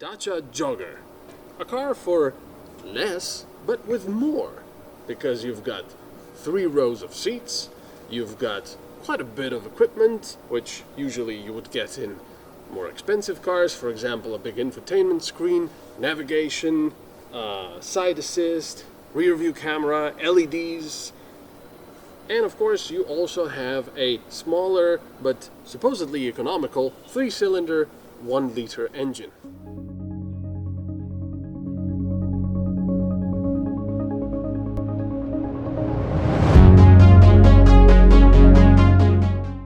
Dacia Jogger. A car for less, but with more. Because you've got 3 rows of seats, you've got quite a bit of equipment, which usually you would get in more expensive cars. For example, a big infotainment screen, navigation, side assist, rear view camera, LEDs. And of course, you also have a smaller, but supposedly economical, 3-cylinder, 1-liter engine.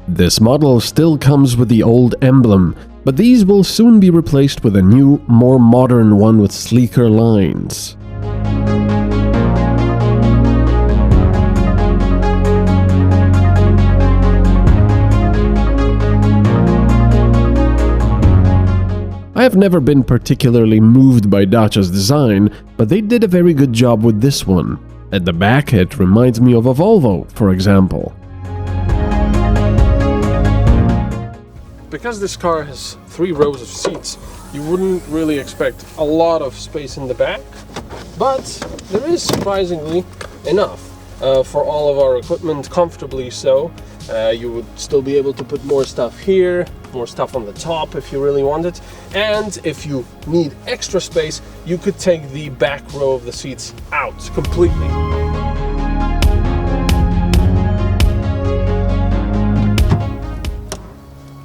This model still comes with the old emblem, but these will soon be replaced with a new, more modern one with sleeker lines. I have never been particularly moved by Dacia's design, but they did a very good job with this one. At the back, it reminds me of a Volvo, for example. Because this car has 3 rows of seats, you wouldn't really expect a lot of space in the back, but there is surprisingly enough for all of our equipment, comfortably so. You would still be able to put more stuff here, more stuff on the top if you really want it, and if you need extra space, you could take the back row of the seats out completely.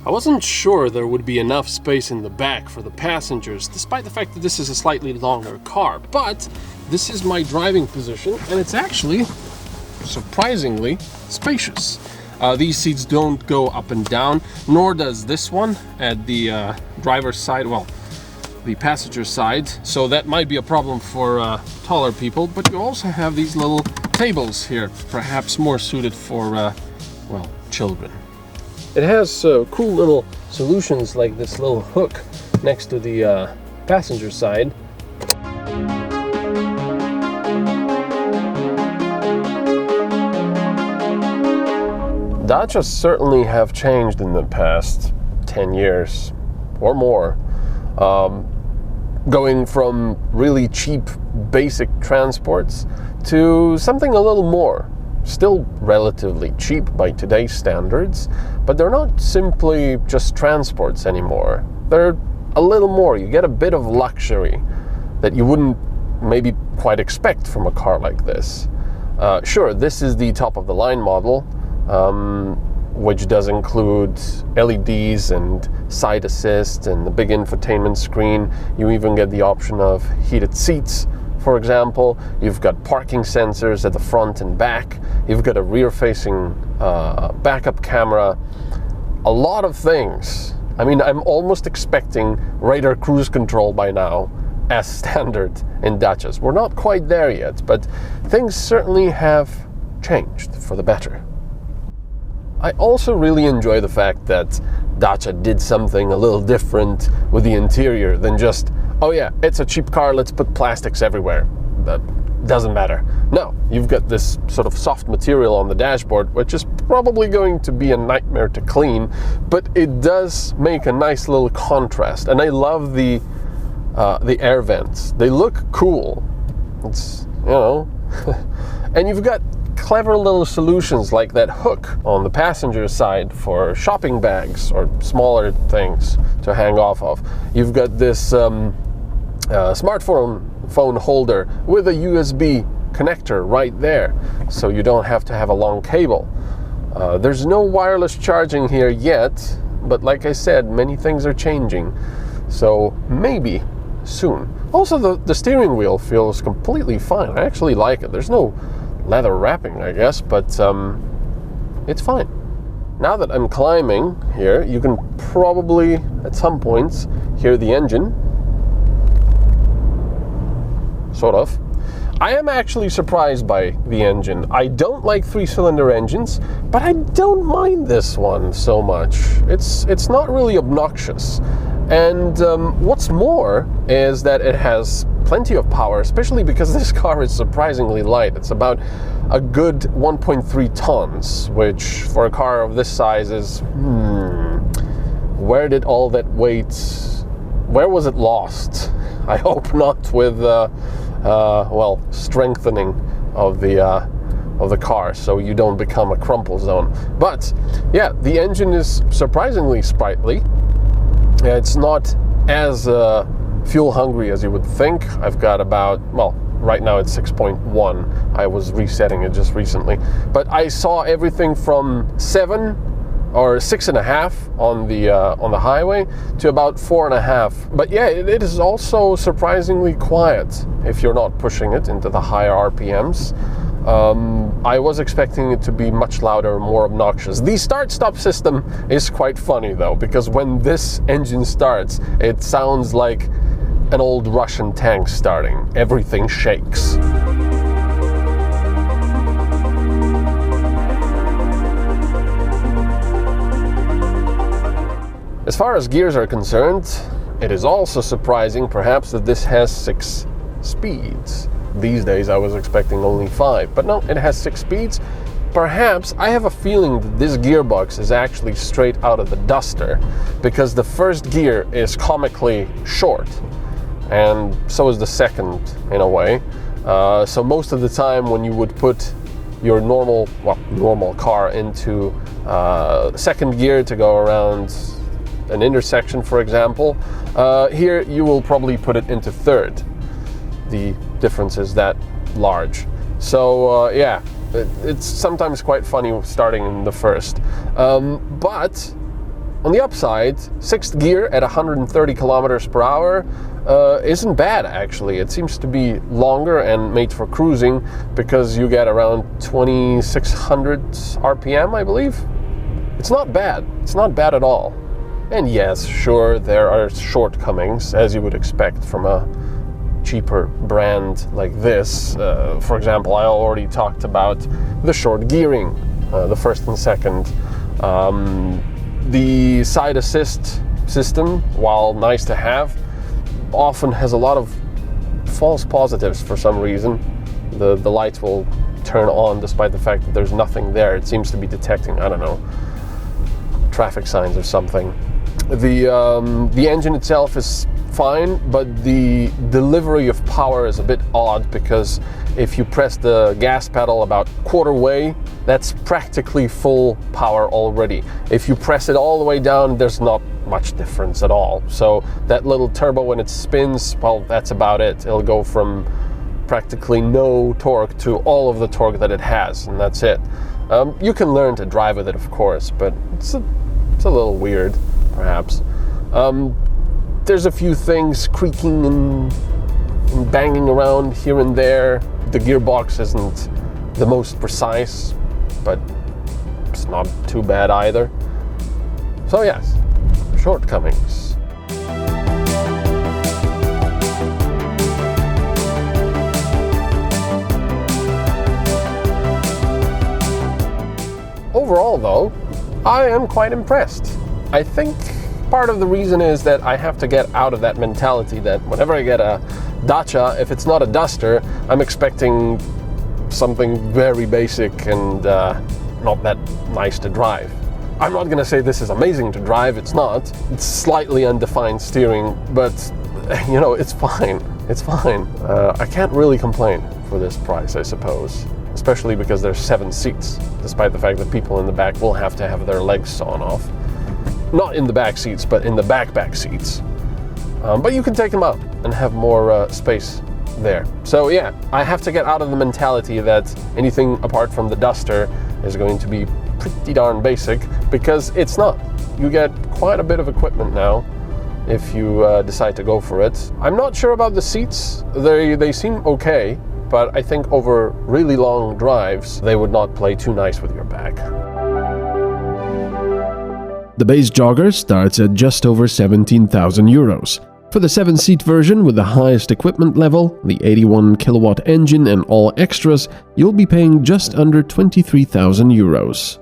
I wasn't sure there would be enough space in the back for the passengers, despite the fact that this is a slightly longer car, but this is my driving position and it's actually surprisingly spacious. These seats don't go up and down, nor does this one at the driver's side, well, the passenger side, so that might be a problem for taller people, but you also have these little tables here, perhaps more suited for, well, children. It has cool little solutions like this little hook next to the passenger side. Dacias certainly have changed in the past 10 years or more. Going from really cheap basic transports to something a little more. Still relatively cheap by today's standards, but they're not simply just transports anymore. They're a little more. You get a bit of luxury that you wouldn't maybe quite expect from a car like this. Sure, this is the top of the line model, which does include LEDs and side assist and the big infotainment screen. You even get the option of heated seats. For example, you've got parking sensors at the front and back. You've got a rear-facing backup camera. A lot of things. I mean, I'm almost expecting radar cruise control by now as standard in Dacias. We're not quite there yet, but things certainly have changed for the better. I also really enjoy the fact that Dacia did something a little different with the interior than just, oh yeah, it's a cheap car, let's put plastics everywhere. That doesn't matter. No, you've got this sort of soft material on the dashboard, which is probably going to be a nightmare to clean, but it does make a nice little contrast. And I love the air vents. They look cool. It's, you know, and you've got clever little solutions like that hook on the passenger side for shopping bags or smaller things to hang off of. You've got this smartphone holder with a USB connector right there, so you don't have to have a long cable. There's no wireless charging here yet, but like I said, many things are changing, so maybe soon. Also, the steering wheel feels completely fine. I actually like it. There's no leather wrapping, I guess, but it's fine. Now that I'm climbing here, you can probably at some points hear the engine. Sort of. I am actually surprised by the engine. I don't like 3-cylinder engines, but I don't mind this one so much. It's not really obnoxious. And what's more is that it has plenty of power, especially because this car is surprisingly light. It's about a good 1.3 tons, which for a car of this size is, where did all that weight where was it lost? I hope not with, strengthening of the car, so you don't become a crumple zone. But yeah, the engine is surprisingly sprightly. It's not as fuel hungry as you would think. I've got about, right now it's 6.1. I was resetting it just recently, but I saw everything from 7 or 6.5 on the highway to about 4.5. But yeah, it is also surprisingly quiet if you're not pushing it into the higher RPMs. I was expecting it to be much louder, more obnoxious. The start-stop system is quite funny though, because when this engine starts, it sounds like an old Russian tank starting. Everything shakes. As far as gears are concerned, it is also surprising perhaps that this has 6 speeds. These days I was expecting only 5, but no, it has 6 speeds. Perhaps, I have a feeling that this gearbox is actually straight out of the Duster, because the first gear is comically short, and so is the second in a way. So most of the time when you would put your normal car into second gear to go around an intersection, for example, here you will probably put it into third. The difference is that large. So yeah, it's sometimes quite funny starting in the first. But on the upside, 6th gear at 130 kilometers per hour isn't bad actually. It seems to be longer and made for cruising, because you get around 2600 RPM, I believe. It's not bad. It's not bad at all. And yes, sure, there are shortcomings, as you would expect from a cheaper brand like this. For example, I already talked about the short gearing, the first and second. The side assist system, while nice to have, often has a lot of false positives for some reason. The lights will turn on despite the fact that there's nothing there. It seems to be detecting, I don't know, traffic signs or something. The engine itself is fine, but the delivery of power is a bit odd, because if you press the gas pedal about quarter way, that's practically full power already. If you press it all the way down, there's not much difference at all. So that little turbo, when it spins, well, that's about it. It'll go from practically no torque to all of the torque that it has, and that's it. You can learn to drive with it, of course, but it's a little weird, perhaps. There's a few things creaking and banging around here and there. The gearbox isn't the most precise, but it's not too bad either. So yes, shortcomings. Overall though, I am quite impressed. I think part of the reason is that I have to get out of that mentality that whenever I get a Dacia, if it's not a Duster, I'm expecting something very basic and not that nice to drive. I'm not gonna say this is amazing to drive, it's not. It's slightly undefined steering, but you know, it's fine. It's fine. I can't really complain for this price, I suppose. Especially because there's 7 seats, despite the fact that people in the back will have to have their legs sawn off. Not in the back seats, but in the back seats. But you can take them out and have more space there. So yeah, I have to get out of the mentality that anything apart from the Duster is going to be pretty darn basic, because it's not. You get quite a bit of equipment now if you decide to go for it. I'm not sure about the seats. They seem okay, but I think over really long drives, they would not play too nice with your back. The base Jogger starts at just over 17,000 euros. For the 7-seat version with the highest equipment level, the 81 kilowatt engine and all extras, you'll be paying just under 23,000 euros.